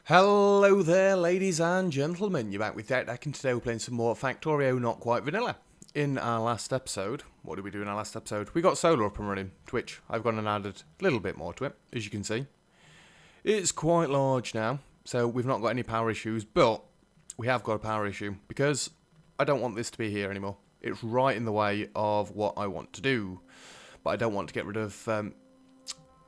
Hello there, ladies and gentlemen. You're back with Deck, and today we're playing some more Factorio, not quite vanilla. In our last episode, what did we do in our last episode? We got solar up and running, to which I've gone and added a little bit more to it, as you can see. It's quite large now, so we've not got any power issues, but we have got a power issue, because I don't want this to be here anymore. It's right in the way of what I want to do, but I don't want to get rid of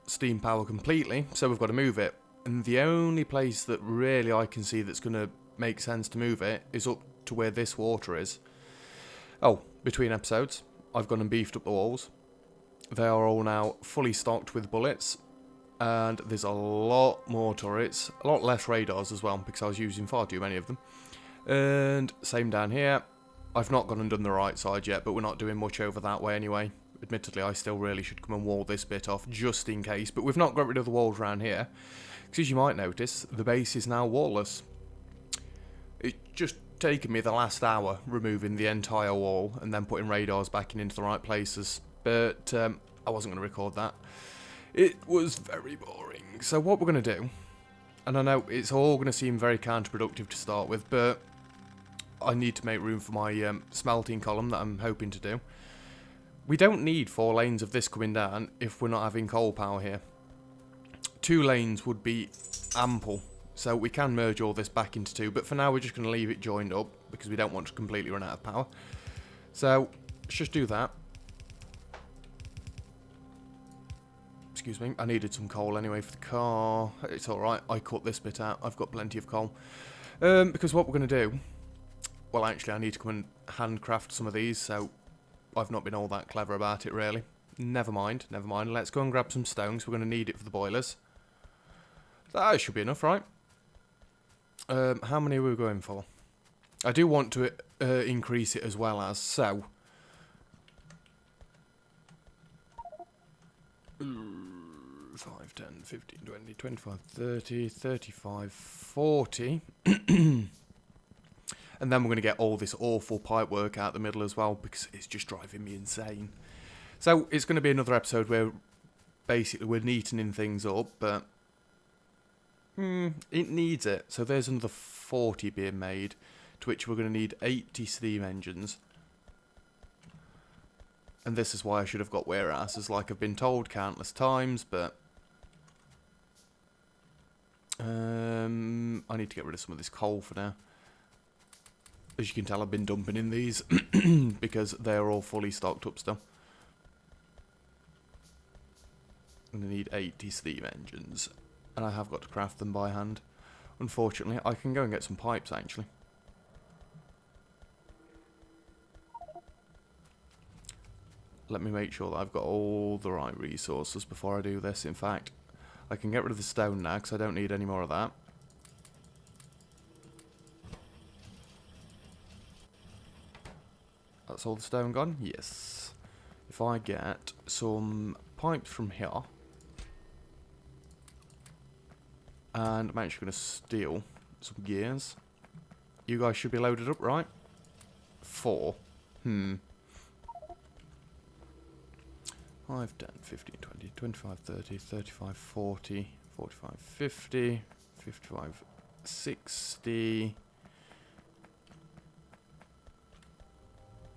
steam power completely, so we've got to move it. And the only place that really I can see that's going to make sense to move it is up to where this water is. Oh, between episodes, I've gone and beefed up the walls. They are all now fully stocked with bullets. And there's a lot more turrets, a lot less radars as well, because I was using far too many of them. And same down here. I've not gone and done the right side yet, but we're not doing much over that way anyway. Admittedly, I still really should come and wall this bit off, just in case. But we've not got rid of the walls around here. Because as you might notice, the base is now wallless. It's just taken me the last hour removing the entire wall and then putting radars back into the right places. But I wasn't going to record that. It was very boring. So what we're going to do, and I know it's all going to seem very counterproductive to start with, but I need to make room for my smelting column that I'm hoping to do. We don't need 4 lanes of this coming down if we're not having coal power here. 2 lanes would be ample, so we can merge all this back into 2, but for now we're just going to leave it joined up because we don't want to completely run out of power. So let's just do that. Excuse me, I needed some coal anyway for the car. It's alright, I cut this bit out, I've got plenty of coal. Because what we're going to do, well actually I need to come and handcraft some of these, so I've not been all that clever about it really. Never mind, let's go and grab some stone because we're going to need it for the boilers. That should be enough, right? How many are we going for? I do want to increase it as well as, so 5, 10, 15, 20, 25, 30, 35, 40. And then we're going to get all this awful pipe work out the middle as well, because it's just driving me insane. So it's going to be another episode where basically we're neatening things up, but it needs it. So there's another 40 being made, to which we're going to need 80 steam engines. And this is why I should have got warehouses, like I've been told countless times, but I need to get rid of some of this coal for now. As you can tell, I've been dumping in these because they're all fully stocked up still. I'm going to need 80 steam engines, and I have got to craft them by hand. Unfortunately, I can go and get some pipes actually. Let me make sure that I've got all the right resources before I do this. In fact, I can get rid of the stone now because I don't need any more of that. That's all the stone gone? Yes. If I get some pipes from here, and I'm actually going to steal some gears. You guys should be loaded up, right? 4. 5, 10, 15, 20, 25, 30, 35, 40, 45, 50, 55, 60.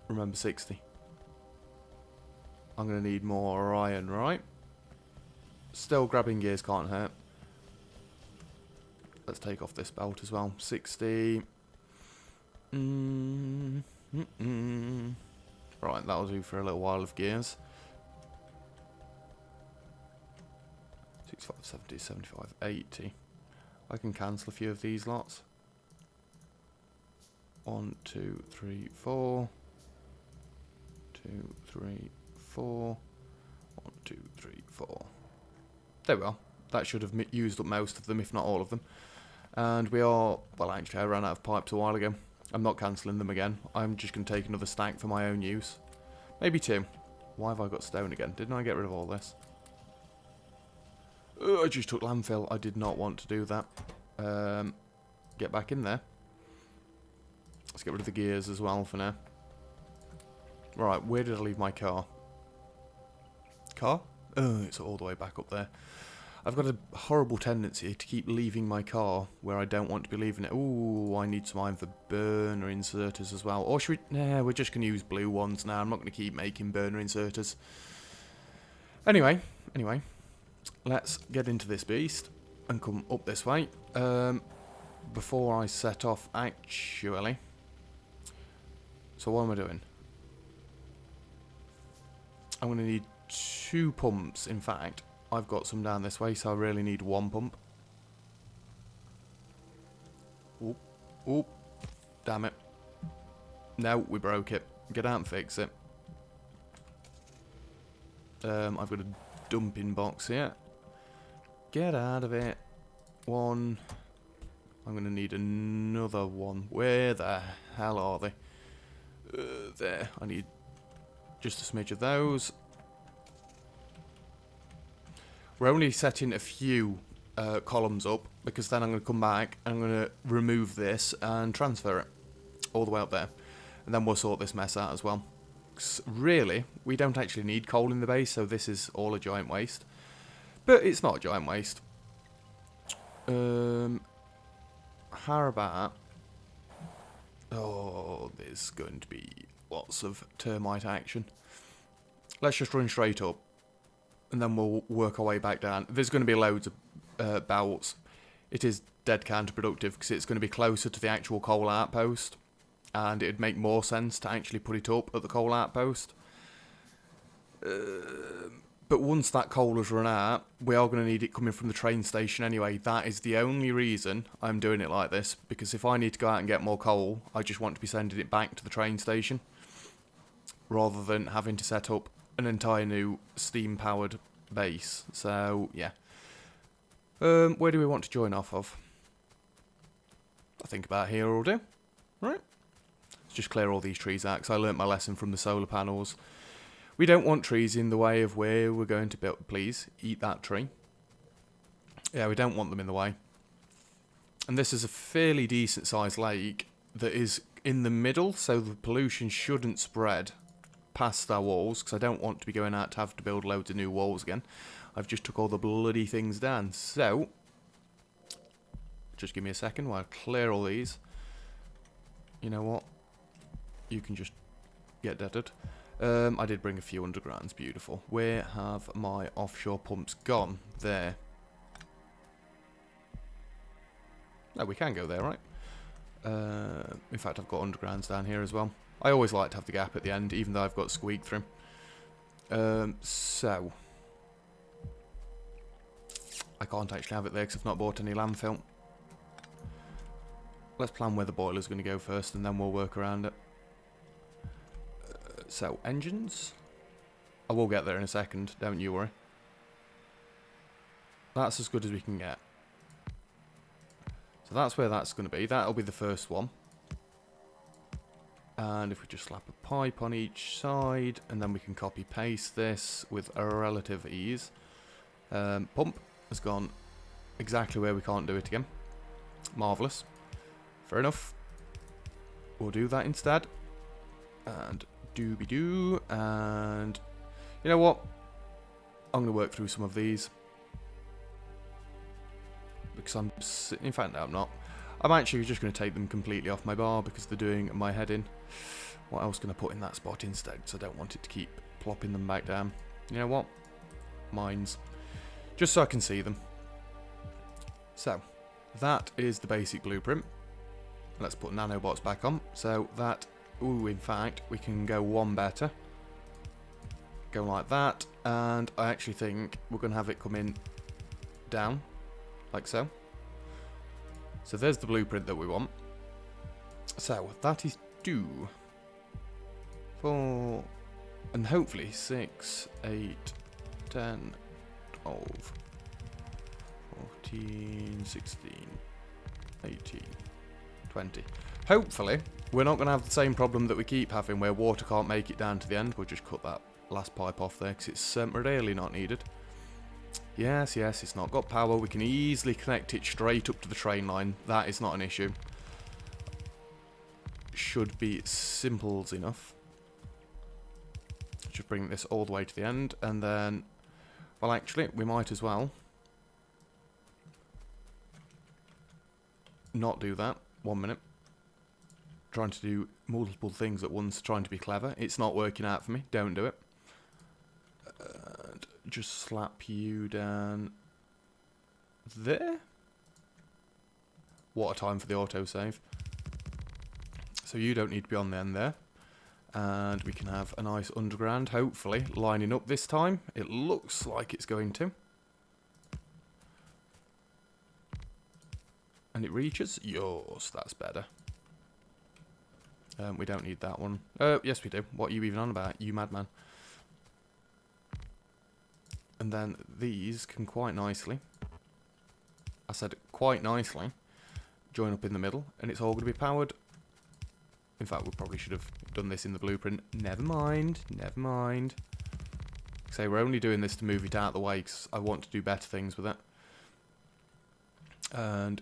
Remember 60. I'm going to need more iron, right? Still grabbing gears can't hurt. Let's take off this belt as well. 60. Right, that'll do for a little while of gears. 65, 70, 75, 80. I can cancel a few of these lots. 1, 2, 3, 4. 2, 3, 4. 1, 2, 3, 4. There we are. That should have used up most of them, if not all of them. And we are... Well, actually, I ran out of pipes a while ago. I'm not cancelling them again. I'm just going to take another stack for my own use. Maybe 2. Why have I got stone again? Didn't I get rid of all this? I just took landfill. I did not want to do that. Get back in there. Let's get rid of the gears as well for now. Right, where did I leave my car? Car? Oh, it's all the way back up there. I've got a horrible tendency to keep leaving my car where I don't want to be leaving it. Ooh, I need some iron for burner inserters as well. Or should we... Nah, we're just going to use blue ones now. I'm not going to keep making burner inserters. Anyway, let's get into this beast and come up this way. Before I set off, actually... So what am I doing? I'm going to need 2 pumps, in fact. I've got some down this way, so I really need 1 pump. Oop, oop, damn it. No, we broke it. Get out and fix it. I've got a dumping box here. Get out of it. 1. I'm going to need another 1. Where the hell are they? There. I need just a smidge of those. We're only setting a few columns up, because then I'm going to come back and I'm going to remove this and transfer it all the way up there. And then we'll sort this mess out as well. 'Cause really, we don't actually need coal in the base, so this is all a giant waste. But it's not a giant waste. How about... Oh, there's going to be lots of termite action. Let's just run straight up. And then we'll work our way back down. There's going to be loads of belts. It is dead counterproductive because it's going to be closer to the actual coal outpost. And it'd make more sense to actually put it up at the coal outpost. But once that coal has run out, we are going to need it coming from the train station anyway. That is the only reason I'm doing it like this. Because if I need to go out and get more coal, I just want to be sending it back to the train station. Rather than having to set up an entire new steam-powered base. So, yeah. Where do we want to join off of? I think about here will do. Right. Let's just clear all these trees out, because I learnt my lesson from the solar panels. We don't want trees in the way of where we're going to build. Please, eat that tree. Yeah, we don't want them in the way. And this is a fairly decent-sized lake that is in the middle, so the pollution shouldn't spread past our walls, because I don't want to be going out to have to build loads of new walls again. I've just took all the bloody things down. So, just give me a second while I clear all these. You know what? You can just get deaded. I did bring a few undergrounds. Beautiful. Where have my offshore pumps gone? There. No, we can go there, right? In fact, I've got undergrounds down here as well. I always like to have the gap at the end, even though I've got squeak through. So. I can't actually have it there because I've not bought any landfill. Let's plan where the boiler's going to go first, and then we'll work around it. So, engines. I will get there in a second, don't you worry. That's as good as we can get. So that's where that's going to be. That'll be the first one. And if we just slap a pipe on each side, and then we can copy paste this with a relative ease. Pump has gone exactly where we can't do it again. Marvellous. Fair enough. We'll do that instead. And dooby-doo. And you know what? I'm going to work through some of these. Because I'm... In fact, no, I'm not. I'm actually just going to take them completely off my bar because they're doing my head in. What else can I put in that spot instead? So I don't want it to keep plopping them back down. You know what? Mines. Just so I can see them. So, that is the basic blueprint. Let's put nanobots back on. So that... Ooh, in fact, we can go one better. Go like that. And I actually think we're going to have it come in down. Like so. So there's the blueprint that we want. So that is 2, 4, and hopefully 6, 8, 10, 12, 14, 16, 18, 20. Hopefully we're not going to have the same problem that we keep having where water can't make it down to the end. We'll just cut that last pipe off there because it's really not needed. Yes, it's not got power. We can easily connect it straight up to the train line. That is not an issue. Should be simple enough. Just bring this all the way to the end. And then, well, actually, we might as well not do that. 1 minute. Trying to do multiple things at once, trying to be clever. It's not working out for me. Don't do it. And just slap you down there. What a time for the autosave. So you don't need to be on the end there. And we can have a nice underground, hopefully, lining up this time. It looks like it's going to. And it reaches. Yours, that's better. We don't need that one. Yes, we do. What are you even on about, you madman? And then these can quite nicely, I said quite nicely, join up in the middle. And it's all going to be powered. In fact, we probably should have done this in the blueprint. Never mind. Never mind. So we're only doing this to move it out of the way because I want to do better things with it. And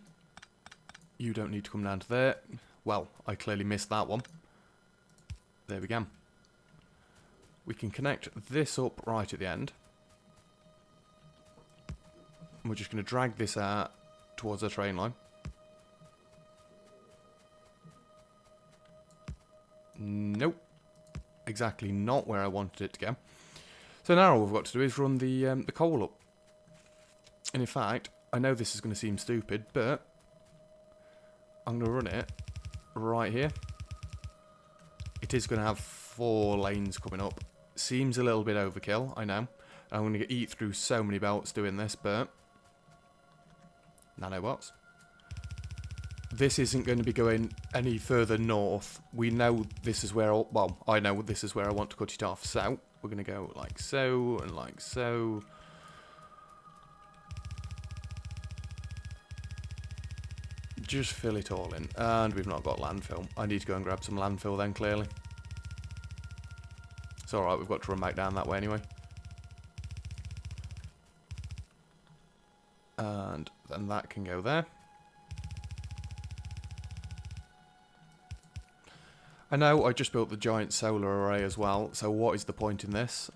you don't need to come down to there. Well, I clearly missed that one. There we go. We can connect this up right at the end. And we're just going to drag this out towards the train line. Nope. Exactly not where I wanted it to go. So now all we've got to do is run the coal up. And in fact, I know this is going to seem stupid, but I'm going to run it right here. It is going to have 4 lanes coming up. Seems a little bit overkill, I know. I'm going to eat through so many belts doing this, but nanobots. This isn't going to be going any further north. We know this is where, well, I know this is where I want to cut it off. So we're going to go like so and like so. Just fill it all in. And we've not got landfill. I need to go and grab some landfill then, clearly. It's alright, we've got to run back down that way anyway. And then that can go there. I know I just built the giant solar array as well, so what is the point in this?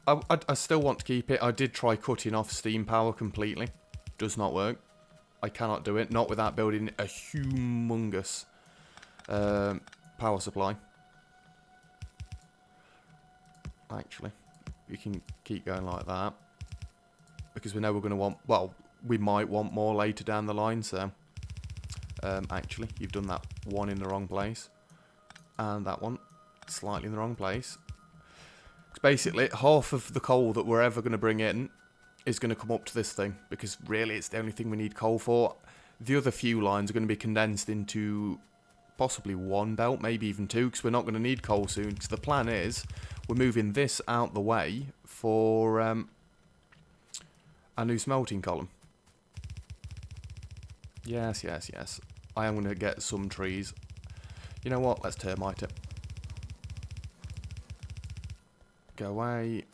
I still want to keep it. I did try cutting off steam power completely. Does not work. I cannot do it, not without building a humongous power supply. Actually, we can keep going like that. Because we know we're going to want, well, we might want more later down the line, so... actually, you've done that one in the wrong place. And that one, slightly in the wrong place. Because basically, half of the coal that we're ever going to bring in is going to come up to this thing. Because really, it's the only thing we need coal for. The other few lines are going to be condensed into possibly 1 belt, maybe even 2. Because we're not going to need coal soon. Because the plan is, we're moving this out the way for our new smelting column. Yes, yes, yes. I am going to get some trees. You know what? Let's termite it. Go away.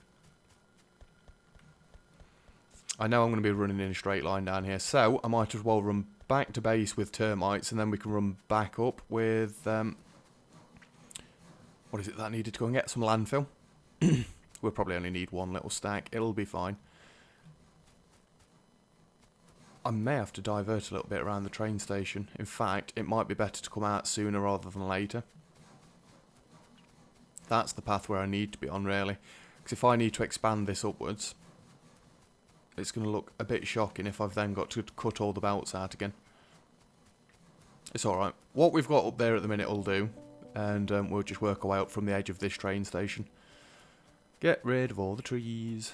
I know I'm going to be running in a straight line down here, so I might as well run back to base with termites, and then we can run back up with... what is it that I needed to go and get? Some landfill. We'll probably only need 1 little stack. It'll be fine. I may have to divert a little bit around the train station. In fact, it might be better to come out sooner rather than later. That's the path where I need to be on, really. Because if I need to expand this upwards, it's going to look a bit shocking if I've then got to cut all the belts out again. It's alright. What we've got up there at the minute will do. And we'll just work our way up from the edge of this train station. Get rid of all the trees.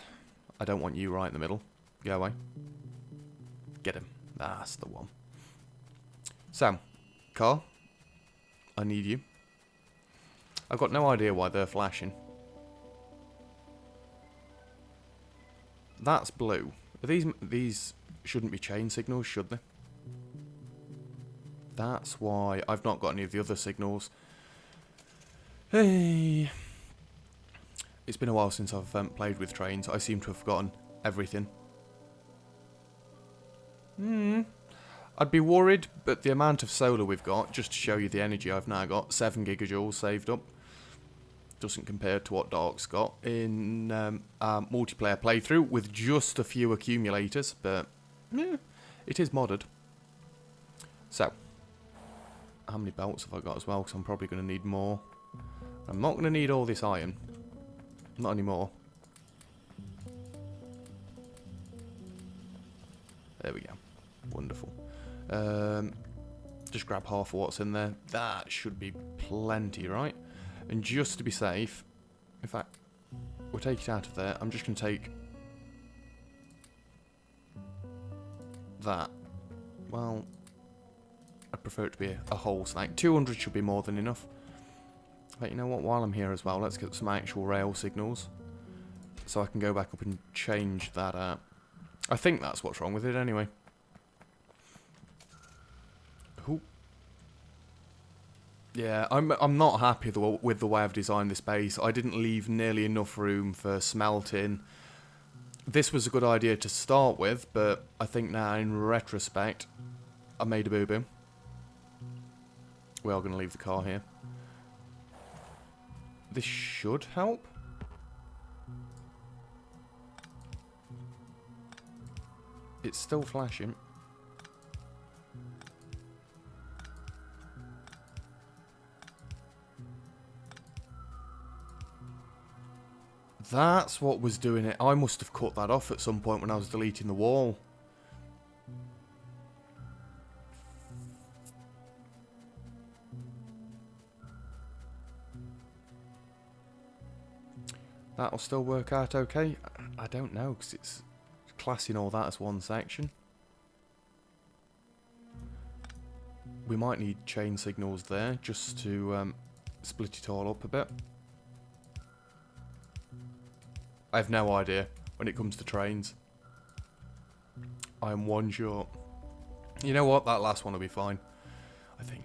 I don't want you right in the middle. Go away. Get him. That's the one. So, Carl, I need you. I've got no idea why they're flashing. That's blue. These shouldn't be chain signals, should they? That's why I've not got any of the other signals. Hey. It's been a while since I've played with trains. I seem to have forgotten everything. I'd be worried, but the amount of solar we've got, just to show you the energy I've now got, 7 gigajoules saved up. Doesn't compare to what Dark's got in our multiplayer playthrough with just a few accumulators, but yeah, it is modded. So, how many belts have I got as well, because I'm probably going to need more. I'm not going to need all this iron. Not anymore. There we go. Wonderful. Just grab half of what's in there. That should be plenty, right? And just to be safe, in fact, we'll take it out of there. I'm just going to take that. Well, I prefer it to be a whole snack. 200 should be more than enough. But you know what? While I'm here as well, let's get some actual rail signals. So I can go back up and change that out. I think that's what's wrong with it anyway. Ooh. Yeah, I'm not happy with the way I've designed this base. I didn't leave nearly enough room for smelting. This was a good idea to start with, but I think now in retrospect, I made a boo-boo. We are going to leave the car here. This should help. It's still flashing. That's what was doing it. I must have cut that off at some point when I was deleting the wall. That'll still work out okay? I don't know, because it's classing all that as one section. We might need chain signals there, just to split it all up a bit. I have no idea when it comes to trains. I'm one short. You know what? That last one will be fine, I think.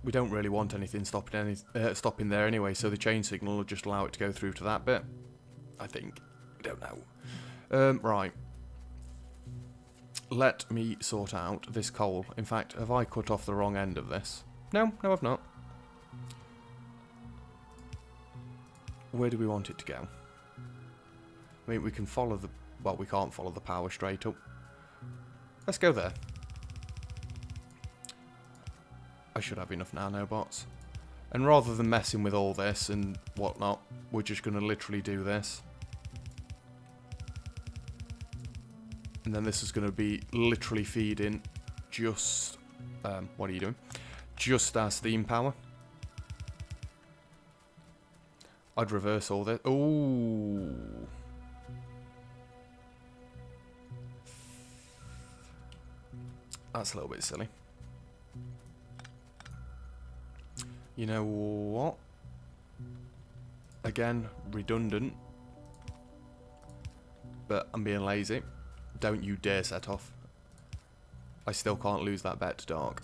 We don't really want anything stopping there anyway, so the chain signal will just allow it to go through to that bit. I think. I don't know. Right. Let me sort out this coal. In fact, have I cut off the wrong end of this? No, I've not. Where do we want it to go? I mean, we can follow the... Well, we can't follow the power straight up. Let's go there. I should have enough nanobots. And rather than messing with all this and whatnot, we're just going to literally do this. And then this is going to be literally feeding just... what are you doing? Just our steam power. I'd reverse all this. Ooh. That's a little bit silly. You know what? Again, redundant. But I'm being lazy. Don't you dare set off. I still can't lose that bet to dark.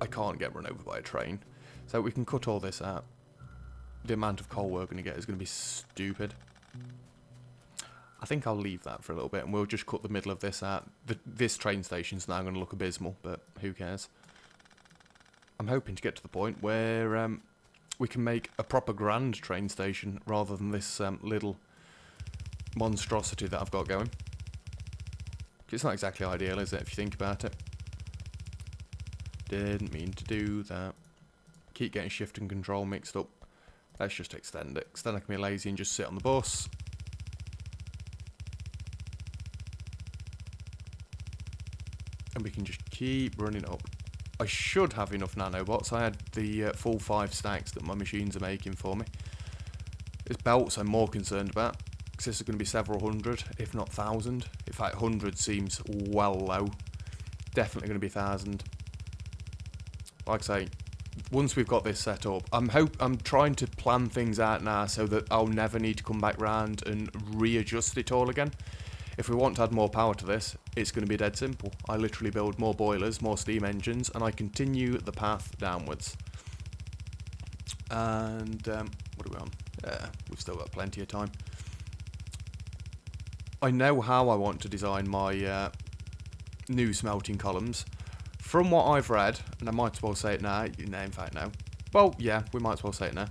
I can't get run over by a train. So we can cut all this out. The amount of coal we're going to get is going to be stupid. I think I'll leave that for a little bit and we'll just cut the middle of this out. This train station's now going to look abysmal, but who cares? I'm hoping to get to the point where we can make a proper grand train station rather than this little monstrosity that I've got going. It's not exactly ideal, is it, if you think about it? Didn't mean to do that. Keep getting shift and control mixed up. Let's just extend it. Because then I can be lazy and just sit on the bus. And we can just keep running up. I should have enough nanobots. I had the full 5 stacks that my machines are making for me. It's belts I'm more concerned about. Because this is going to be several hundred, if not 1,000. In fact, 100 seems well low. Definitely going to be 1,000. Like I say, once we've got this set up, I'm trying to plan things out now so that I'll never need to come back round and readjust it all again. If we want to add more power to this, it's going to be dead simple. I literally build more boilers, more steam engines, and I continue the path downwards. And what are we on? Yeah, we've still got plenty of time. I know how I want to design my new smelting columns. From what I've read, and I might as well say it now, in fact no. Well, yeah, we might as well say it now.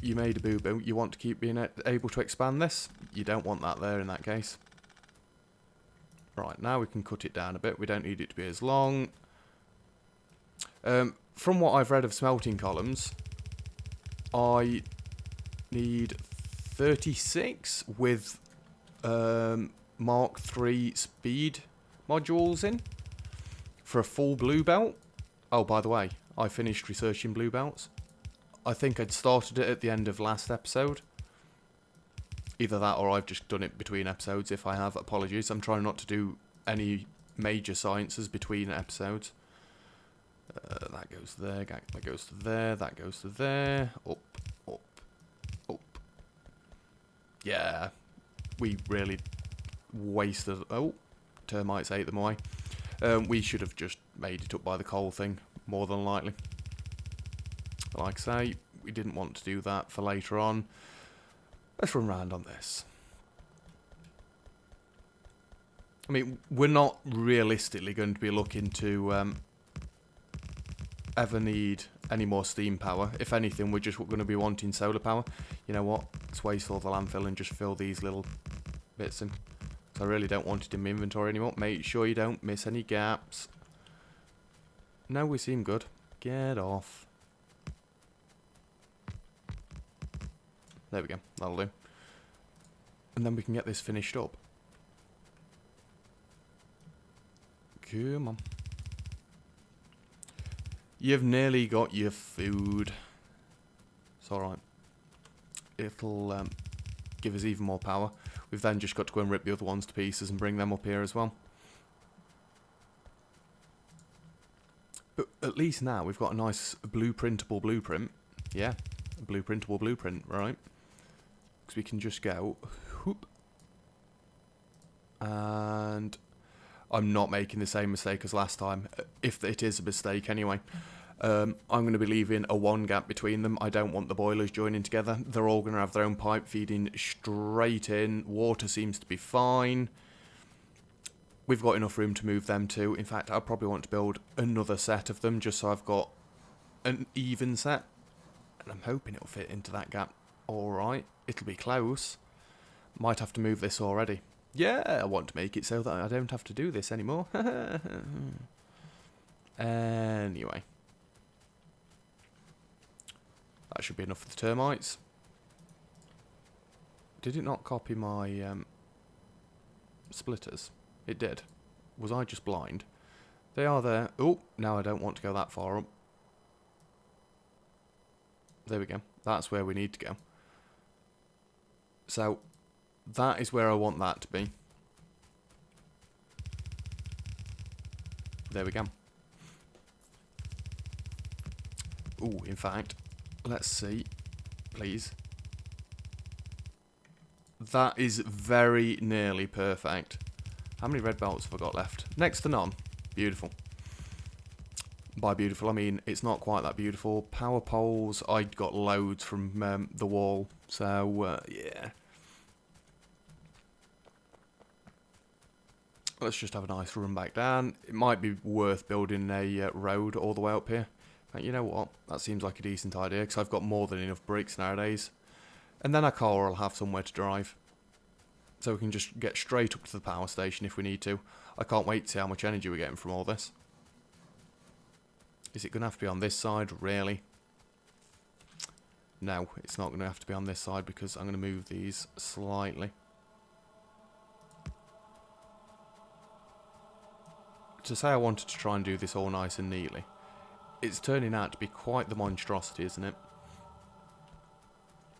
You made a boo-boo. You want to keep being able to expand this? You don't want that there in that case. Right, now we can cut it down a bit. We don't need it to be as long. From what I've read of smelting columns, I need 36 with Mark III speed modules in for a full blue belt. Oh, by the way, I finished researching blue belts. I think I'd started it at the end of last episode. Either that or I've just done it between episodes. If I have, apologies. I'm trying not to do any major sciences between episodes. That goes there, that goes to there, that goes to there. Up, up, up. Yeah, we really wasted... Oh, termites ate them away. We should have just made it up by the coal thing, more than likely. Like I say, we didn't want to do that for later on. Let's run round on this. I mean, we're not realistically going to be looking to ever need any more steam power. If anything, we're just going to be wanting solar power. You know what? Let's waste all the landfill and just fill these little bits in. So I really don't want it in my inventory anymore. Make sure you don't miss any gaps. No, we seem good. Get off. There we go. That'll do. And then we can get this finished up. Come on. You've nearly got your food. It's alright. It'll give us even more power. We've then just got to go and rip the other ones to pieces and bring them up here as well. But at least now we've got a nice blueprintable blueprint. Yeah, a blueprintable blueprint, right? Because we can just go... whoop. And... I'm not making the same mistake as last time, if it is a mistake anyway. I'm going to be leaving a 1 gap between them. I don't want the boilers joining together. They're all going to have their own pipe feeding straight in. Water seems to be fine. We've got enough room to move them too. In fact, I probably want to build another set of them just so I've got an even set. And I'm hoping it'll fit into that gap. Alright, it'll be close. Might have to move this already. Yeah, I want to make it so that I don't have to do this anymore. Anyway. That should be enough for the termites. Did it not copy my splitters? It did. Was I just blind? They are there. Oh, now I don't want to go that far up. There we go. That's where we need to go. So... that is where I want that to be. There we go. Ooh, in fact, let's see, please. That is very nearly perfect. How many red belts have I got left? Next to none. Beautiful. By beautiful, I mean it's not quite that beautiful. Power poles, I got loads from the wall. So, yeah. Let's just have a nice run back down. It might be worth building a road all the way up here. But you know what? That seems like a decent idea because I've got more than enough bricks nowadays. And then our car will have somewhere to drive. So we can just get straight up to the power station if we need to. I can't wait to see how much energy we're getting from all this. Is it going to have to be on this side? Really? No, it's not going to have to be on this side because I'm going to move these slightly. To say I wanted to try and do this all nice and neatly, it's turning out to be quite the monstrosity, isn't it?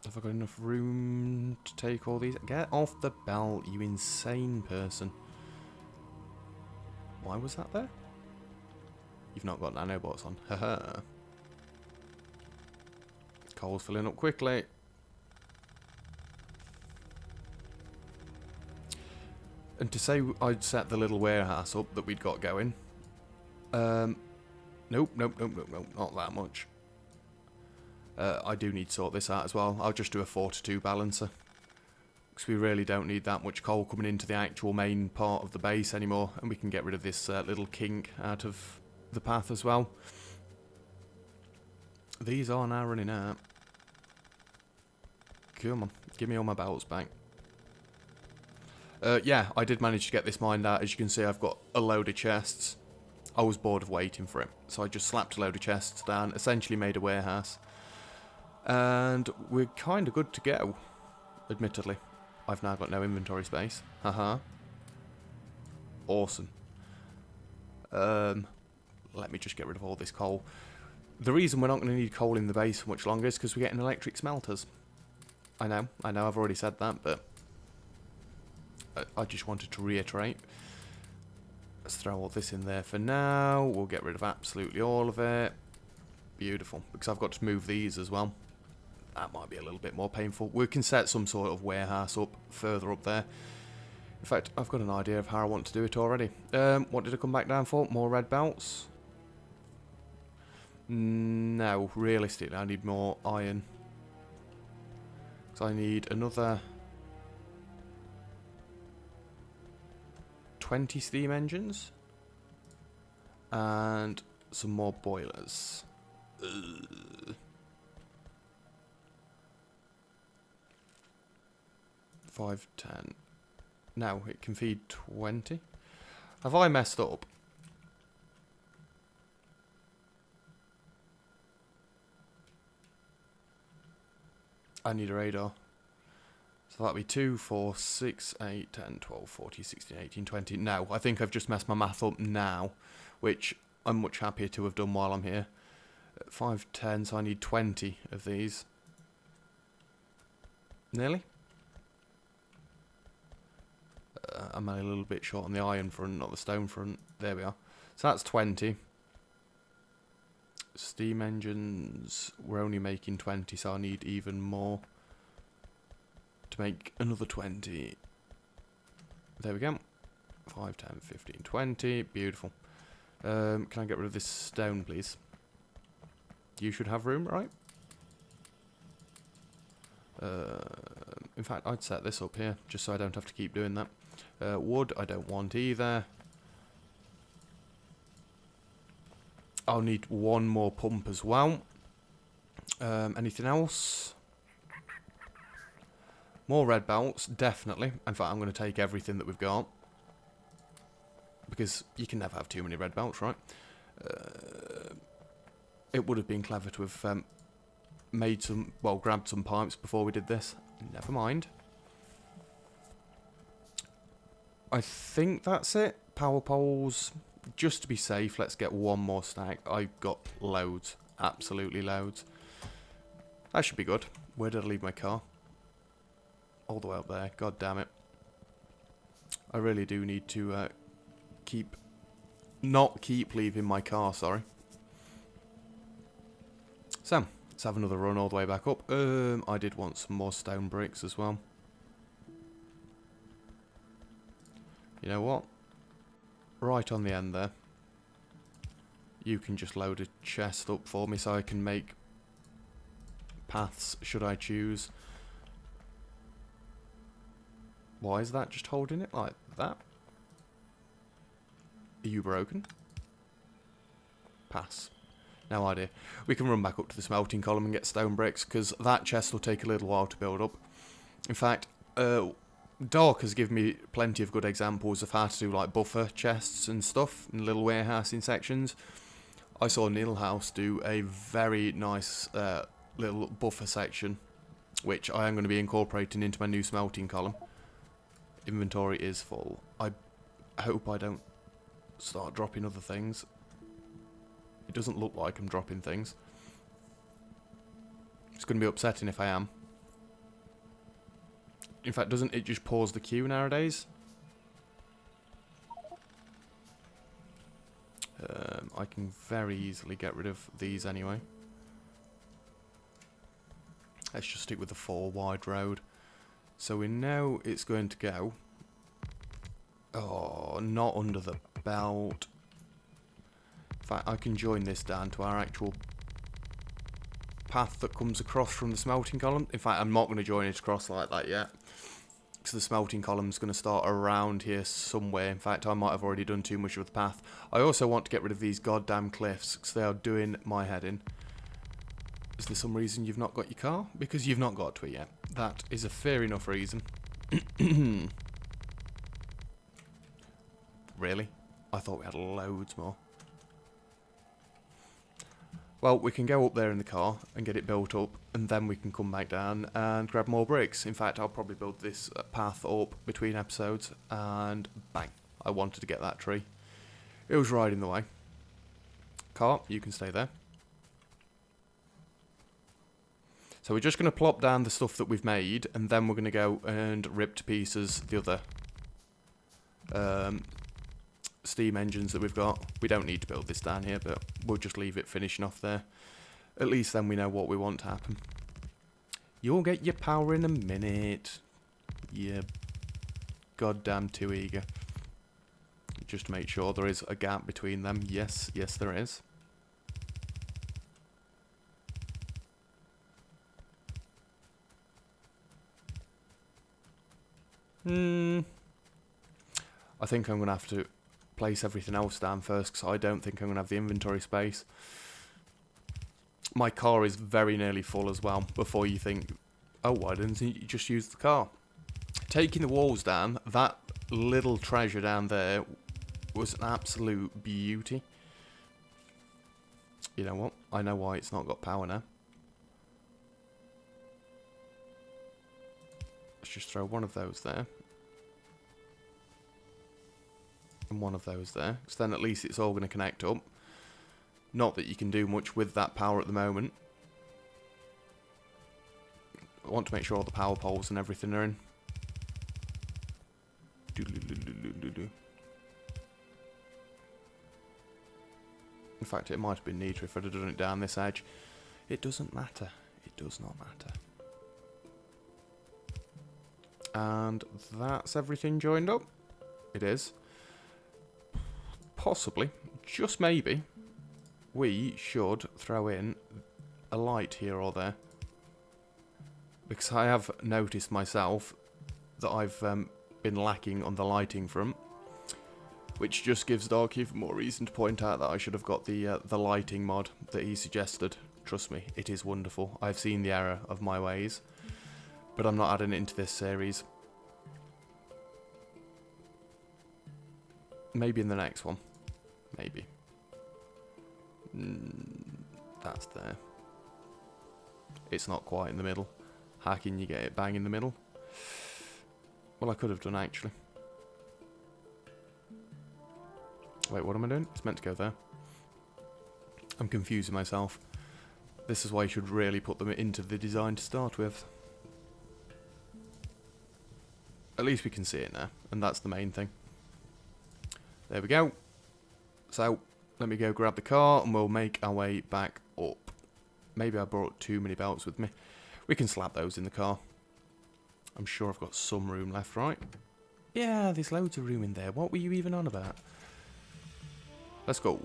Have I got enough room to take all these? Get off the belt, you insane person. Why was that there? You've not got nanobots on. Haha. Coal's filling up quickly. And to say I'd set the little warehouse up that we'd got going. Nope, not that much. I do need to sort this out as well. I'll just do a 4 to 2 balancer. Because we really don't need that much coal coming into the actual main part of the base anymore. And we can get rid of this little kink out of the path as well. These are now running out. Come on, give me all my belts back. Yeah, I did manage to get this mined out. As you can see, I've got a load of chests. I was bored of waiting for it, so I just slapped a load of chests down, essentially made a warehouse. And we're kind of good to go, admittedly. I've now got no inventory space. Haha. Awesome. Let me just get rid of all this coal. The reason we're not going to need coal in the base for much longer is because we're getting electric smelters. I know, I've already said that, but I just wanted to reiterate. Let's throw all this in there for now. We'll get rid of absolutely all of it. Beautiful, because I've got to move these as well. That might be a little bit more painful. We can set some sort of warehouse up further up there. In fact, I've got an idea of how I want to do it already. What did I come back down for? More red belts? No, realistically, I need more iron. So I need another 20 steam engines and some more boilers. Ugh. 5, 10. No, it can feed 20. Have I messed up? I need a radar. So that'll be 2, 4, 6, 8, 10, 12, 14, 16, 18, 20. No, I think I've just messed my math up now, which I'm much happier to have done while I'm here. 5, 10, so I need 20 of these. Nearly? I'm a little bit short on the iron front, not the stone front. There we are. So that's 20. Steam engines, we're only making 20, so I need even more to make another 20. There we go. 5, 10, 15, 20. Beautiful. Can I get rid of this stone, please? You should have room, right? In fact, I'd set this up here, just so I don't have to keep doing that. Wood, I don't want either. I'll need one more pump as well. Anything else? More red belts, definitely. In fact, I'm going to take everything that we've got. Because you can never have too many red belts, right? It would have been clever to have made some, well, grabbed some pipes before we did this. Never mind. I think that's it. Power poles. Just to be safe, let's get one more stack. I've got loads. Absolutely loads. That should be good. Where did I leave my car? All the way up there. God damn it. I really do need to not keep leaving my car, sorry. So, let's have another run all the way back up. I did want some more stone bricks as well. You know what? Right on the end there. You can just load a chest up for me so I can make paths should I choose. Why is that just holding it like that? Are you broken? Pass. No idea. We can run back up to the smelting column and get stone bricks because that chest will take a little while to build up. In fact, Dark has given me plenty of good examples of how to do like buffer chests and stuff in little warehousing sections. I saw Neil House do a very nice little buffer section, which I am going to be incorporating into my new smelting column. Inventory is full. I hope I don't start dropping other things. It doesn't look like I'm dropping things. It's going to be upsetting if I am. In fact, doesn't it just pause the queue nowadays? I can very easily get rid of these anyway. Let's just stick with the 4 wide road. So we know it's going to go. Oh, not under the belt. In fact, I can join this down to our actual path that comes across from the smelting column. In fact, I'm not going to join it across like that yet. Because the smelting column's going to start around here somewhere. In fact, I might have already done too much of the path. I also want to get rid of these goddamn cliffs, because they are doing my head in. Is there some reason you've not got your car? Because you've not got to it yet. That is a fair enough reason. Really? I thought we had loads more. Well, we can go up there in the car and get it built up, and then we can come back down and grab more bricks. In fact, I'll probably build this path up between episodes, and bang, I wanted to get that tree. It was right in the way. Car, you can stay there. So we're just going to plop down the stuff that we've made, and then we're going to go and rip to pieces the other steam engines that we've got. We don't need to build this down here, but we'll just leave it finishing off there. At least then we know what we want to happen. You'll get your power in a minute. Yeah, goddamn too eager. Just to make sure there is a gap between them. Yes, yes there is. I think I'm going to have to place everything else down first, because I don't think I'm going to have the inventory space. My car is very nearly full as well, before you think, oh, why didn't you just use the car? Taking the walls down, that little treasure down there was an absolute beauty. You know what? I know why it's not got power now. Let's just throw one of those there. And one of those there. Because then at least it's all going to connect up. Not that you can do much with that power at the moment. I want to make sure all the power poles and everything are in. In fact, it might have been neater if I'd have done it down this edge. It doesn't matter. It does not matter. And that's everything joined up. It is. Possibly, just maybe, we should throw in a light here or there. Because I have noticed myself that I've been lacking on the lighting front. Which just gives Dark even more reason to point out that I should have got the lighting mod that he suggested. Trust me, it is wonderful. I've seen the error of my ways. But I'm not adding it into this series. Maybe in the next one. Maybe. That's there. It's not quite in the middle. How can you get it bang in the middle? Well, I could have done actually. Wait, what am I doing? It's meant to go there. I'm confusing myself. This is why you should really put them into the design to start with. At least we can see it now, and that's the main thing. There we go. So, let me go grab the car, and we'll make our way back up. Maybe I brought too many belts with me. We can slap those in the car. I'm sure I've got some room left, right? Yeah, there's loads of room in there. What were you even on about? Let's go.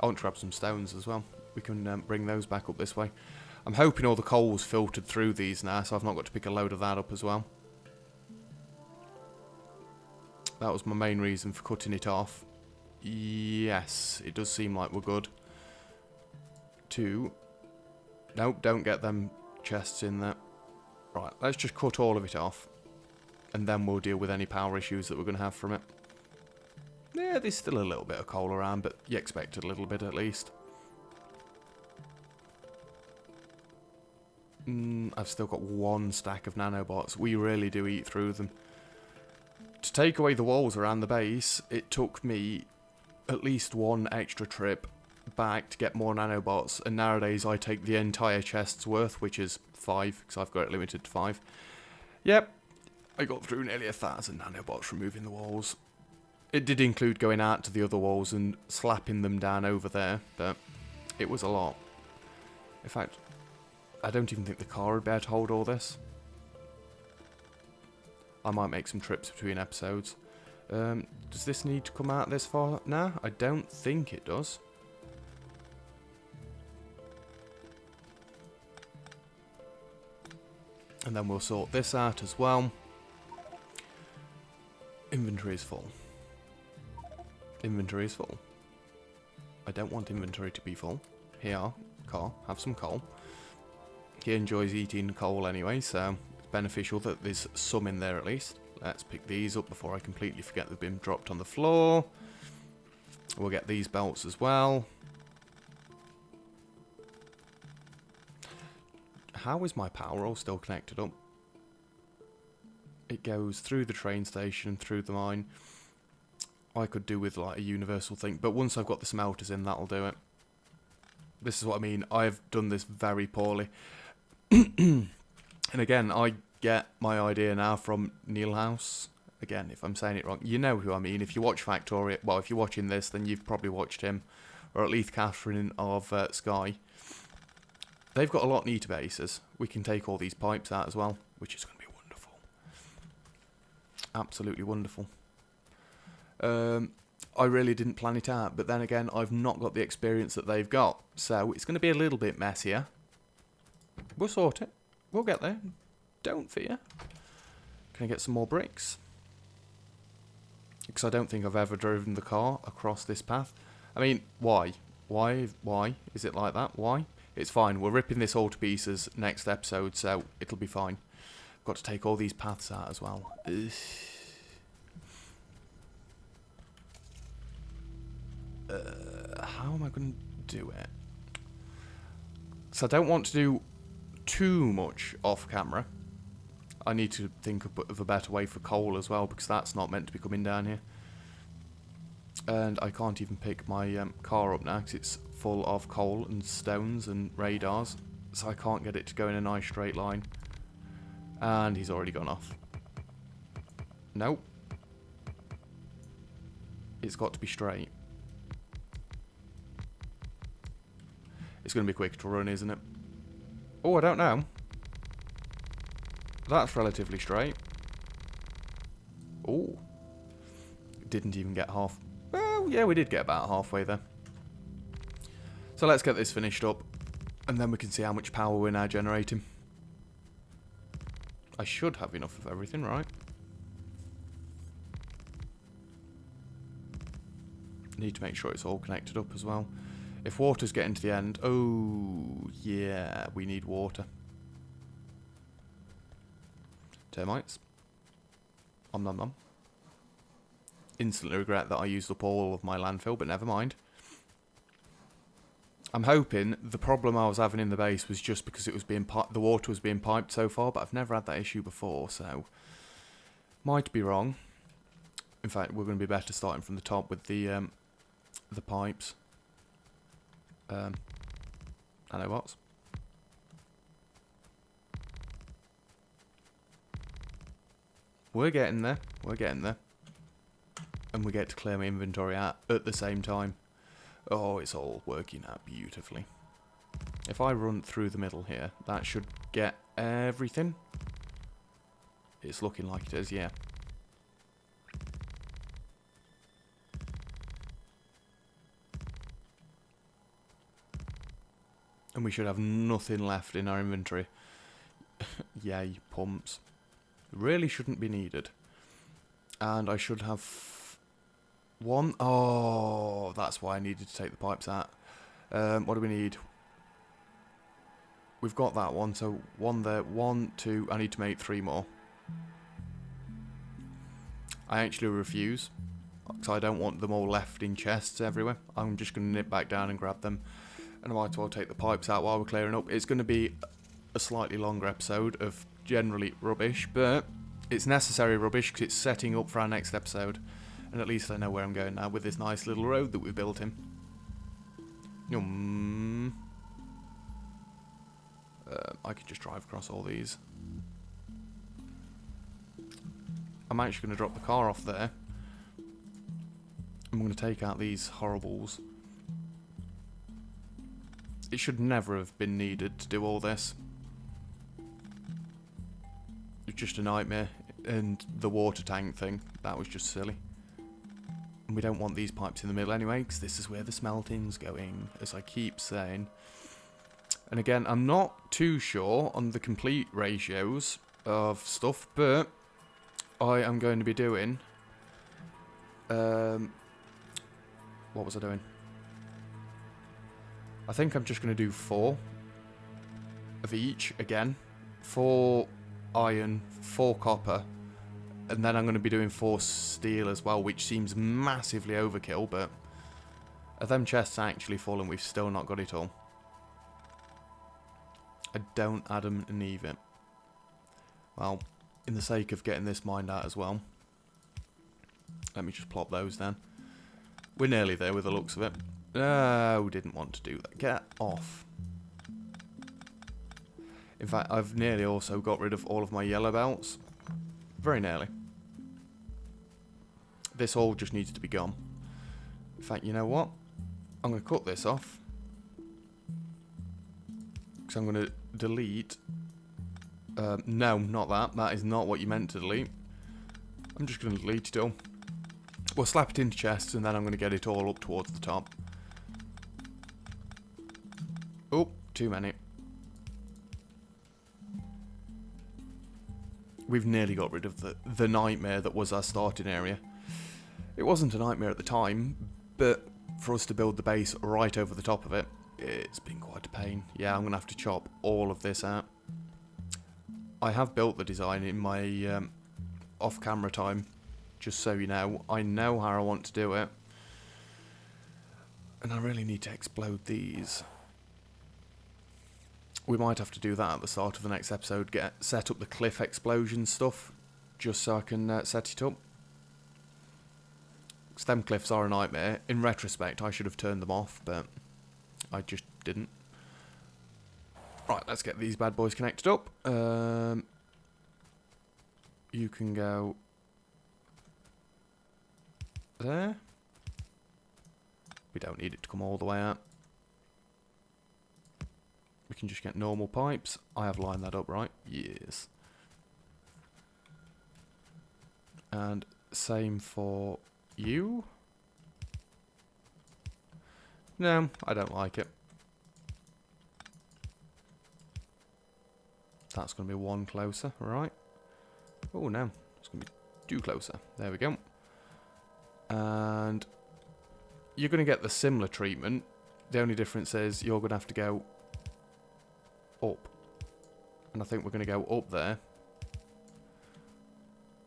I want to grab some stones as well. We can bring those back up this way. I'm hoping all the coal's filtered through these now, so I've not got to pick a load of that up as well. That was my main reason for cutting it off. Yes, it does seem like we're good. 2. Nope, don't get them chests in there. Right, let's just cut all of it off. And then we'll deal with any power issues that we're going to have from it. Yeah, there's still a little bit of coal around, but you expected a little bit at least. I've still got 1 stack of nanobots. We really do eat through them. To take away the walls around the base, it took me at least 1 extra trip back to get more nanobots, and nowadays I take the entire chest's worth, which is 5, because I've got it limited to 5. Yep, I got through nearly 1,000 nanobots removing the walls. It did include going out to the other walls and slapping them down over there, but it was a lot. In fact, I don't even think the car would be able to hold all this. I might make some trips between episodes. Does this need to come out this far now? I don't think it does. And then we'll sort this out as well. Inventory is full. Inventory is full. I don't want inventory to be full. Here, car, have some coal. He enjoys eating coal anyway, so it's beneficial that there's some in there at least. Let's pick these up before I completely forget they've been dropped on the floor. We'll get these belts as well. How is my power all still connected up? It goes through the train station, through the mine. I could do with like a universal thing, but once I've got the smelters in, that'll do it. This is what I mean. I've done this very poorly. And again, I get my idea now from Neil House. Again, if I'm saying it wrong, you know who I mean. If you watch Factorio, well, if you're watching this, then you've probably watched him. Or at least Catherine of Sky. They've got a lot neater bases. We can take all these pipes out as well, which is going to be wonderful. Absolutely wonderful. I really didn't plan it out, but then again, I've not got the experience that they've got. So it's going to be a little bit messier. We'll sort it. We'll get there. Don't fear. Can I get some more bricks? Because I don't think I've ever driven the car across this path. I mean, why? Why? Is it like that? Why? It's fine. We're ripping this all to pieces next episode, so it'll be fine. I've got to take all these paths out as well. Ugh. How am I going to do it? So I don't want to do too much off camera. I need to think of a better way for coal as well, because that's not meant to be coming down here. And I can't even pick my car up now because it's full of coal and stones and radars, so I can't get it to go in a nice straight line. And he's already gone off. Nope. It's got to be straight. It's going to be quick to run, isn't it? Oh, I don't know. That's relatively straight. Oh. Didn't even get half. Well, yeah, we did get about halfway there. So let's get this finished up, and then we can see how much power we're now generating. I should have enough of everything, right? Need to make sure it's all connected up as well. If water's getting to the end... Oh, yeah, we need water. Termites. Om nom nom. Instantly regret that I used up all of my landfill, but never mind. I'm hoping the problem I was having in the base was just because it was being the water was being piped so far, but I've never had that issue before, so might be wrong. In fact, we're going to be better starting from the top with the pipes. I know what's. We're getting there. We're getting there. And we get to clear my inventory out at the same time. Oh, it's all working out beautifully. If I run through the middle here, that should get everything. It's looking like it is, yeah. And we should have nothing left in our inventory. Yay, pumps. Really shouldn't be needed. And I should have one. Oh, that's why I needed to take the pipes out. What do we need? We've got that one, so one there, 1, 2. I need to make 3 more. I actually refuse, because I don't want them all left in chests everywhere. I'm just going to nip back down and grab them. And I might as well take the pipes out while we're clearing up. It's going to be a slightly longer episode of generally rubbish, but it's necessary rubbish because it's setting up for our next episode. And at least I know where I'm going now with this nice little road that we've built in. I could just drive across all these. I'm actually going to drop the car off there. I'm going to take out these horribles. It should never have been needed to do all this. It's just a nightmare. And the water tank thing, that was just silly. And we don't want these pipes in the middle anyway, because this is where the smelting's going, as I keep saying. And again, I'm not too sure on the complete ratios of stuff, but I am going to be doing... what was I doing? I think I'm just going to do 4 of each again. 4 iron, 4 copper, And then I'm going to be doing 4 steel as well, which seems massively overkill, but are them chests actually full and we've still not got it all? I don't Adam and Eve it. Well, in the sake of getting this mined out as well, let me just plop those down. We're nearly there with the looks of it. No, didn't want to do that. Get off. In fact, I've nearly also got rid of all of my yellow belts. Very nearly. This all just needs to be gone. In fact, you know what? I'm going to cut this off. Because I'm going to delete... no, not that. That is not what you meant to delete. I'm just going to delete it all. We'll slap it into chests and then I'm going to get it all up towards the top. Oh, too many. We've nearly got rid of the nightmare that was our starting area. It wasn't a nightmare at the time, but for us to build the base right over the top of it, it's been quite a pain. Yeah, I'm going to have to chop all of this out. I have built the design in my off-camera time, just so you know. I know how I want to do it. And I really need to explode these. We might have to do that at the start of the next episode, set up the cliff explosion stuff, just so I can set it up. Stem cliffs are a nightmare. In retrospect, I should have turned them off, but I just didn't. Right, let's get these bad boys connected up. You can go there. We don't need it to come all the way out. We can just get normal pipes. I have lined that up right. Yes. And same for you. No, I don't like it. That's going to be one closer, right? Oh no, it's going to be two closer. There we go. And you're going to get the similar treatment. The only difference is you're going to have to go up. And I think we're going to go up there.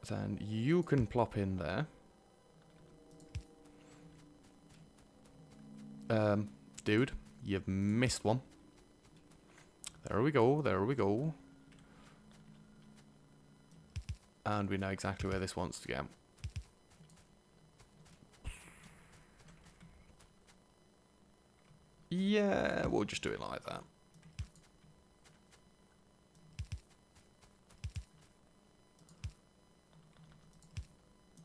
Then you can plop in there. Dude, you've missed one. There we go, there we go. And we know exactly where this wants to go. Yeah, we'll just do it like that.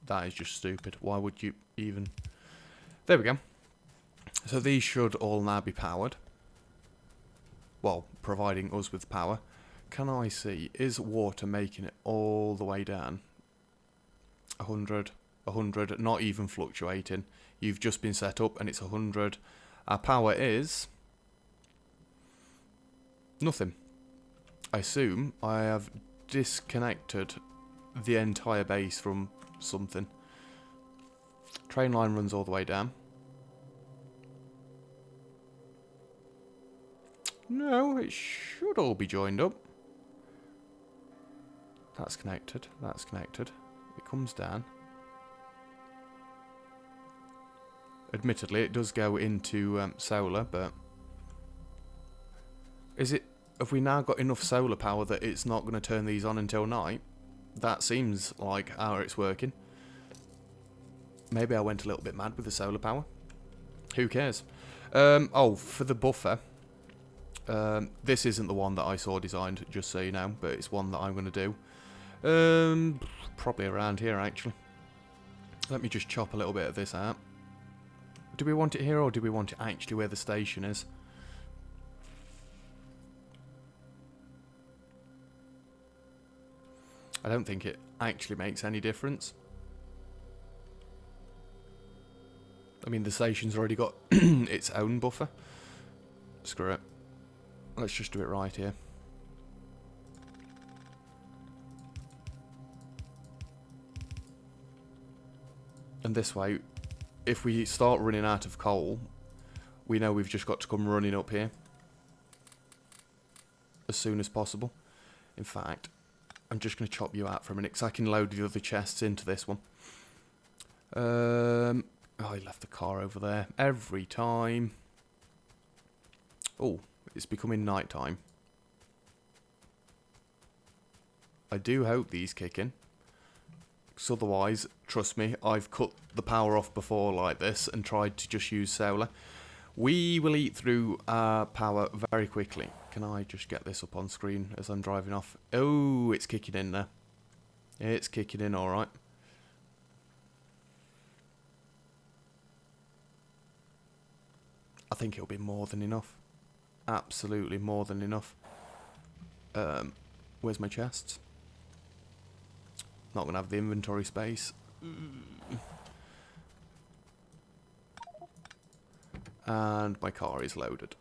That is just stupid. Why would you even... There we go. So these should all now be powered. Well, providing us with power. Can I see, is water making it all the way down? 100, 100, not even fluctuating. You've just been set up and it's 100. Our power is... nothing. I assume I have disconnected the entire base from something. Train line runs all the way down. No, it should all be joined up. That's connected. That's connected. It comes down. Admittedly, it does go into solar, but... is it... have we now got enough solar power that it's not going to turn these on until night? That seems like how it's working. Maybe I went a little bit mad with the solar power. Who cares? Oh, for the buffer... this isn't the one that I saw designed, just so you know, but it's one that I'm going to do. Probably around here, actually. Let me just chop a little bit of this out. Do we want it here, or do we want it actually where the station is? I don't think it actually makes any difference. I mean, the station's already got its own buffer. Screw it. Let's just do it right here. And this way, if we start running out of coal, we know we've just got to come running up here as soon as possible. In fact, I'm just going to chop you out for a minute because I can load the other chests into this one. Oh, I left the car over there every time. Oh, it's becoming night time. I do hope these kick in. Because otherwise, trust me, I've cut the power off before like this and tried to just use solar. We will eat through our power very quickly. Can I just get this up on screen as I'm driving off? Oh, it's kicking in there. It's kicking in alright. I think it'll be more than enough. Absolutely more than enough. Where's my chests? Not going to have the inventory space. And my car is loaded.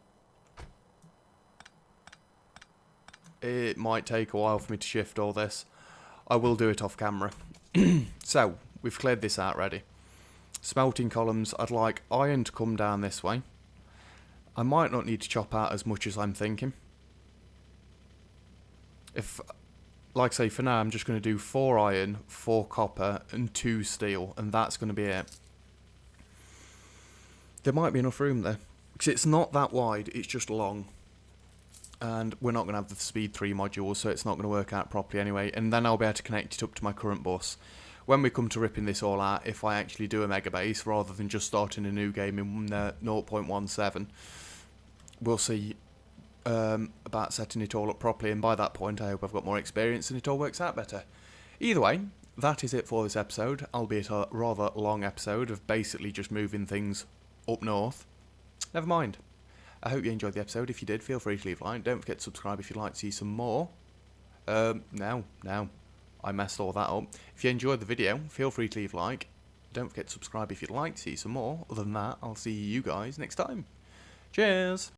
It might take a while for me to shift all this. I will do it off camera. So, we've cleared this out ready. Smelting columns, I'd like iron to come down this way. I might not need to chop out as much as I'm thinking. If, like I say, for now I'm just going to do 4 iron, 4 copper and 2 steel, and that's going to be it. There might be enough room there, because it's not that wide, it's just long. And we're not going to have the speed 3 module, so it's not going to work out properly anyway, and then I'll be able to connect it up to my current bus. When we come to ripping this all out, if I actually do a mega base, rather than just starting a new game in 0.17, we'll see about setting it all up properly, and by that point I hope I've got more experience and it all works out better. Either way, that is it for this episode, albeit a rather long episode of basically just moving things up north. Never mind. I hope you enjoyed the episode. If you did, feel free to leave a like. Don't forget to subscribe if you'd like to see some more. No, I messed all that up. If you enjoyed the video, feel free to leave a like. Don't forget to subscribe if you'd like to see some more. Other than that, I'll see you guys next time. Cheers!